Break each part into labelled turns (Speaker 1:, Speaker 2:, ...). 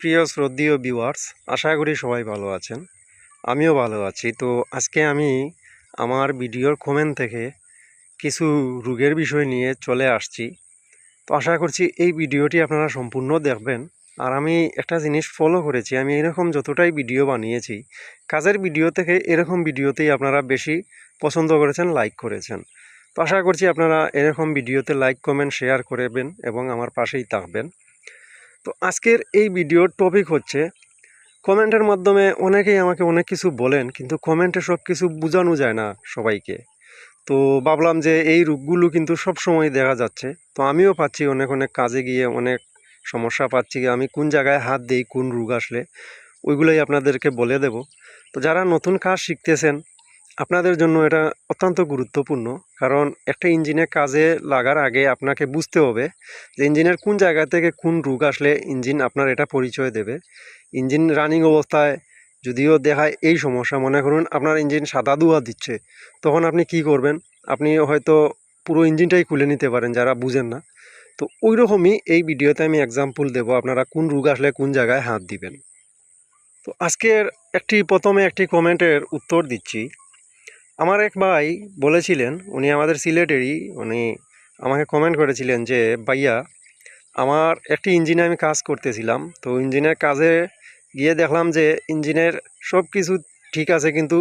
Speaker 1: প্রিয় শ্রদ্ধেয় ভিউয়ার্স, আশা করি সবাই ভালো আছেন। আমিও ভালো আছি। তো আজকে আমি আমার ভিডিওর কমেন্ট থেকে কিছু রোগের বিষয় নিয়ে চলে আসছি। তো আশা করছি এই ভিডিওটি আপনারা সম্পূর্ণ দেখবেন। আর আমি একটা জিনিস ফলো করেছি, আমি এরকম যতটাই ভিডিও বানিয়েছি, কাজের ভিডিও থেকে এরকম ভিডিওতেই আপনারা বেশি পছন্দ করেছেন, লাইক করেছেন। তো আশা করছি আপনারা এরকম ভিডিওতে লাইক, কমেন্ট, শেয়ার করবেন এবং আমার পাশেই থাকবেন। তো আজকের এই ভিডিওর টপিক হচ্ছে, কমেন্টের মাধ্যমে অনেকেই আমাকে অনেক কিছু বলেন, কিন্তু কমেন্টে সব কিছু বোঝানো যায় না সবাইকে। তো ভাবলাম যে এই রোগগুলো কিন্তু সব সময় দেখা যাচ্ছে। তো আমিও পাচ্ছি অনেক অনেক কাজে গিয়ে অনেক সমস্যা পাচ্ছি, আমি কোন জায়গায় হাত দিই কোন রোগ আসলে ওইগুলোই আপনাদেরকে বলে দেব। তো যারা নতুন কাজ শিখতেছেন আপনাদের জন্য এটা অত্যন্ত গুরুত্বপূর্ণ, কারণ একটা ইঞ্জিনের কাজে লাগার আগে আপনাকে বুঝতে হবে যে ইঞ্জিনের কোন জায়গা থেকে কোন রোগ আসলে ইঞ্জিন আপনার এটা পরিচয় দেবে। ইঞ্জিন রানিং অবস্থায় যদিও দেখায় এই সমস্যা, মনে করুন আপনার ইঞ্জিন সাদা ধোঁয়া দিচ্ছে, তখন আপনি কি করবেন? আপনি হয়তো পুরো ইঞ্জিনটাই খুলে নিতে পারেন, যারা বুঝেন না। তো ওই রকমই এই ভিডিওতে আমি এক্সাম্পল দেব, আপনারা কোন রোগ আসলে কোন জায়গায় হাত দিবেন। তো আজকের প্রথমে একটি কমেন্টের উত্তর দিচ্ছি। আমার এক ভাই বলেছিলেন, উনি আমাদের সিলেটেরই, উনি আমাকে কমেন্ট করেছিলেন যে ভাইয়া, আমার একটি ইঞ্জিনে আমি কাজ করতেছিলাম, তো ইঞ্জিনের কাজে গিয়ে দেখলাম যে ইঞ্জিনের সব কিছু ঠিক আছে, কিন্তু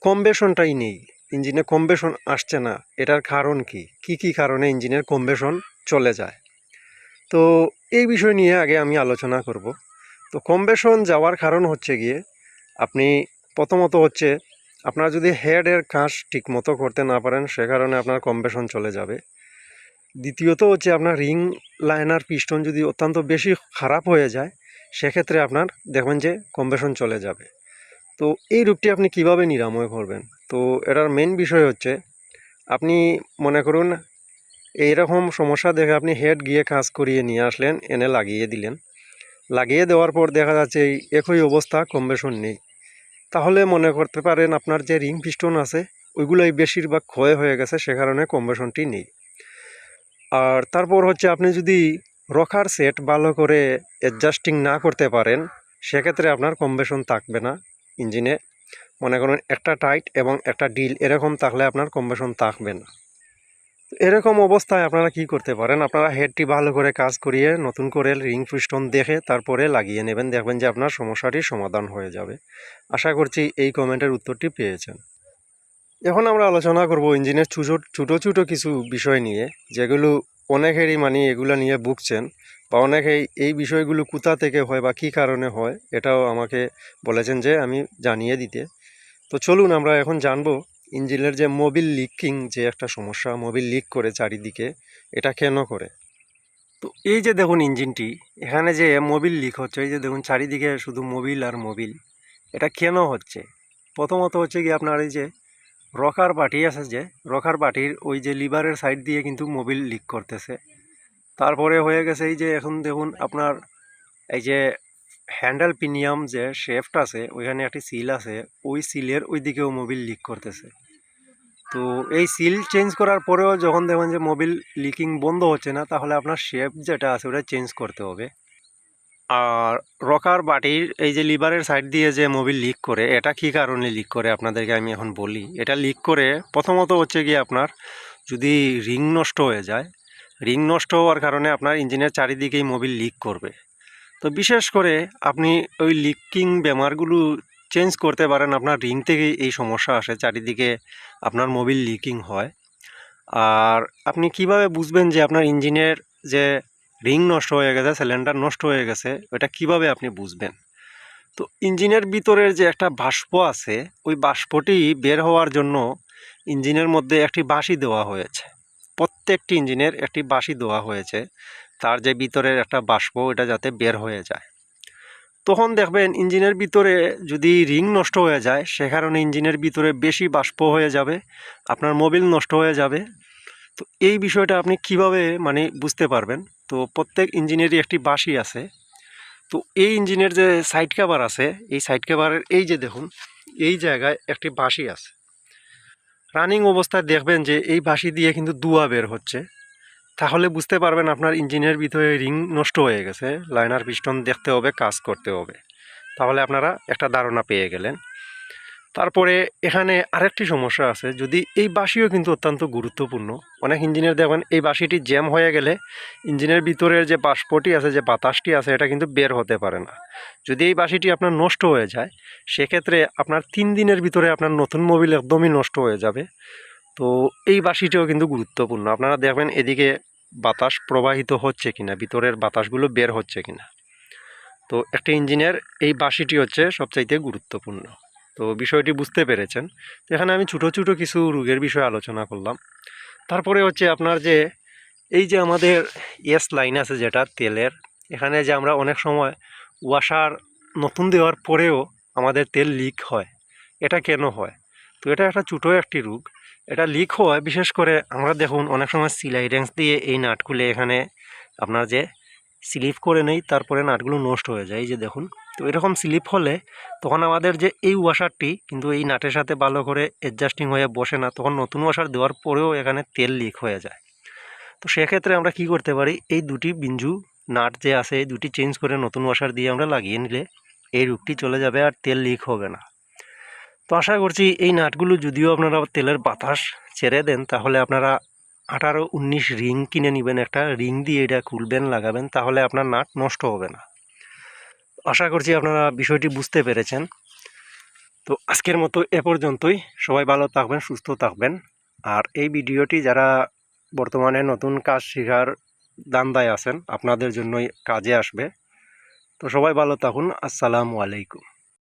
Speaker 1: কম্বেশনটাই নেই, ইঞ্জিনে কম্বেশন আসছে না। এটার কারণ কি কি কারণে ইঞ্জিনের কম্বেশন চলে যায়? তো এই বিষয় নিয়ে আগে আমি আলোচনা করব। তো কম্বেশন যাওয়ার কারণ হচ্ছে গিয়ে, আপনি প্রথমত হচ্ছে আপনার যদি হেডের কাজ ঠিক মতো করতে না পারেন, সে কারণে আপনার কম্বেশন চলে যাবে। দ্বিতীয়ত হচ্ছে আপনার রিং লাইনার পিস্টন যদি অত্যন্ত বেশি খারাপ হয়ে যায়, সেক্ষেত্রে আপনার দেখবেন যে কম্বেশন চলে যাবে। তো এই রোগটি আপনি কিভাবে নিরাময় করবেন? তো এটার মেন বিষয় হচ্ছে, আপনি মনে করুন এইরকম সমস্যা দেখে আপনি হেড গিয়ে কাজ করিয়ে নিয়ে আসলেন, এনে লাগিয়ে দিলেন। লাগিয়ে দেওয়ার পর দেখা যাচ্ছে এই একই অবস্থা, কম্বেশন নেই। তাহলে মনে করতে পারেন আপনার যে রিং পিস্টন আছে ওইগুলোই বেশিরভাগ ক্ষয় হয়ে গেছে, সে কারণে কম্বেশনটি নেই। আর তারপর হচ্ছে, আপনি যদি রকার সেট ভালো করে অ্যাডজাস্টিং না করতে পারেন, সেক্ষেত্রে আপনার কম্বেশন থাকবে না ইঞ্জিনে। মনে করুন একটা টাইট এবং একটা ডিল এরকম থাকলে আপনার কম্বেশন থাকবে না। এরকম অবস্থায় আপনারা কি করতে পারেন? আপনারা হেডটি ভালো করে কাজ করিয়ে নতুন করে রিং পিস্টন দেখে তারপরে লাগিয়ে নেবেন, দেখবেন যে আপনার সমস্যাটির সমাধান হয়ে যাবে। আশা করছি এই কমেন্টের উত্তরটি পেয়েছেন। এখন আমরা আলোচনা করব ইঞ্জিনের ছোটো ছোটো কিছু বিষয় নিয়ে, যেগুলো অনেকেরই এগুলো নিয়ে ভুগছেন, বা অনেকেই এই বিষয়গুলো কোথা থেকে হয় বা কী কারণে হয় এটাও আমাকে বলেছেন যে আমি জানিয়ে দিতে। তো চলুন আমরা এখন জানবো ইঞ্জিনের যে মোবিল লিকিং যে একটা সমস্যা, মোবিল লিক করে চারিদিকে, এটা কেন করে। তো এই যে দেখুন ইঞ্জিনটি, এখানে যে মোবিল লিক হচ্ছে, এই যে দেখুন চারিদিকে শুধু মোবিল আর মোবিল, এটা কেন হচ্ছে? প্রথমত হচ্ছে কি, আপনার এই যে রকার পার্টি আছে, যে রকার পার্টির ওই যে লিভারের সাইড দিয়ে কিন্তু মোবিল লিক করতেছে। তারপরে হয়ে গেছে এই যে এখন দেখুন আপনার এই যে হ্যান্ডেল পিনিয়াম যে শেফট আছে, ওইখানে একটি সিল আছে, ওই সিলের ওই দিকেও মোবিল লিক করতেছে। তো এই সিল চেঞ্জ করার পরেও যখন দেখবেন যে মোবিল লিকিং বন্ধ হচ্ছে না, তাহলে আপনার শেপ যেটা আছে ওটা চেঞ্জ করতে হবে। আর রকার বাটির এই যে লিভারের সাইড দিয়ে যে মোবিল লিক করে, এটা কী কারণে লিক করে আপনাদেরকে আমি এখন বলি। এটা লিক করে প্রথমত হচ্ছে কি, আপনার যদি রিং নষ্ট হয়ে যায়, রিং নষ্ট হওয়ার কারণে আপনার ইঞ্জিনের চারিদিকেই মোবিল লিক করবে। তো বিশেষ করে আপনি ওই লিকিং বেমারগুলো চেঞ্জ করতে পারেন, আপনার রিং থেকেই এই সমস্যা আসে, চারিদিকে আপনার মোবিল লিকিং হয়। আর আপনি কিভাবে বুঝবেন যে আপনার ইঞ্জিনের যে রিং নষ্ট হয়ে গেছে, সিলিন্ডার নষ্ট হয়ে গেছে, ওটা কিভাবে আপনি বুঝবেন? তো ইঞ্জিনের ভিতরের যে একটা বাষ্প আছে, ওই বাষ্পটি বের হওয়ার জন্য ইঞ্জিনের মধ্যে একটি বাঁশি দেওয়া হয়েছে। প্রত্যেকটি ইঞ্জিনের একটি বাঁশি দেওয়া হয়েছে, তার যে ভিতরের একটা বাষ্প, ওটা যাতে বের হয়ে যায়। তখন দেখবেন ইঞ্জিনের ভিতরে যদি রিং নষ্ট হয়ে যায়, সে কারণে ইঞ্জিনের ভিতরে বেশি বাষ্প হয়ে যাবে, আপনার মোবিল নষ্ট হয়ে যাবে। তো এই বিষয়টা আপনি কিভাবে বুঝতে পারবেন? তো প্রত্যেক ইঞ্জিনেরই একটি বাঁশি আছে। তো এই ইঞ্জিনের যে সাইড কভার আছে, এই সাইড কভারের এই যে দেখুন, এই জায়গায় একটি বাঁশি আছে। রানিং অবস্থায় দেখবেন যে এই বাঁশি দিয়ে কিন্তু ধোঁয়া বের হচ্ছে। তাহলে বুঝতে পারবেন আপনার ইঞ্জিনের ভিতরে রিং নষ্ট হয়ে গেছে, লাইনার পিস্টন দেখতে হবে, কাজ করতে হবে। তাহলে আপনারা একটা ধারণা পেয়ে গেলেন। তারপরে এখানে আরেকটি সমস্যা আছে, যদি এই বাঁশিও কিন্তু অত্যন্ত গুরুত্বপূর্ণ। অনেক ইঞ্জিনের দেখবেন এই বাঁশিটি জ্যাম হয়ে গেলে ইঞ্জিনের ভিতরের যে বাষ্পটি আছে, যে বাতাসটি আছে, এটা কিন্তু বের হতে পারে না। যদি এই বাঁশিটি আপনার নষ্ট হয়ে যায়, সেক্ষেত্রে আপনার 3 দিনের ভিতরে আপনার নতুন মোবিল একদমই নষ্ট হয়ে যাবে। তো এই বাঁশিটিও কিন্তু গুরুত্বপূর্ণ। আপনারা দেখবেন এদিকে বাতাস প্রবাহিত হচ্ছে কিনা, ভিতরের বাতাসগুলো বের হচ্ছে কিনা। তো একটা ইঞ্জিনের এই বাঁশিটি হচ্ছে সবচাইতে গুরুত্বপূর্ণ। তো বিষয়টি বুঝতে পেরেছেন। তো এখানে আমি ছোটো ছোটো কিছু রোগের বিষয়ে আলোচনা করলাম। তারপরে হচ্ছে আপনার যে এই যে আমাদের এস লাইন আছে যেটা তেলের, এখানে যে আমরা অনেক সময় ওয়াশার নতুন দেওয়ার পরেও আমাদের তেল লিক হয়, এটা কেন হয়? তো এটা একটা ছোটো একটি রোগ। এটা লিক হয় বিশেষ করে আমরা দেখুন অনেক সময় সিলাই রেঞ্জ দিয়ে এই নাট খুলে এখানে আপনার যে স্লিপ করে নেই, তারপরে নাটগুলো নষ্ট হয়ে যায়, এই যে দেখুন। তো এরকম স্লিপ হলে তখন আমাদের যে এই ওয়াশারটি কিন্তু এই নাটের সাথে ভালো করে অ্যাডজাস্টিং হয়ে বসে না, তখন নতুন ওয়াশার দেওয়ার পরেও এখানে তেল লিক হয়ে যায়। তো সেক্ষেত্রে আমরা কি করতে পারি, এই দুটি বিঞ্জু নাট যে আছে এই দুটি চেঞ্জ করে নতুন ওয়াশার দিয়ে আমরা লাগিয়ে নিলে এই রোগটি চলে যাবে আর তেল লিক হবে না। তো আশা করছি এই নাটগুলো যদিও আপনারা তেলের বাতাস ছেড়ে দেন, তাহলে আপনারা 18-19 রিং কিনে নেবেন, একটা রিং দিয়ে এটা খুলবেন, লাগাবেন, তাহলে আপনার নাট নষ্ট হবে না। আশা করছি আপনারা বিষয়টি বুঝতে পেরেছেন। তো আজকের মতো এ পর্যন্তই। সবাই ভালো থাকবেন, সুস্থ থাকবেন। আর এই ভিডিওটি যারা বর্তমানে নতুন কাজ শেখার ধান্দায় আছেন, আপনাদের জন্যই কাজে আসবে। তো সবাই ভালো থাকুন। আসসালামু আলাইকুম।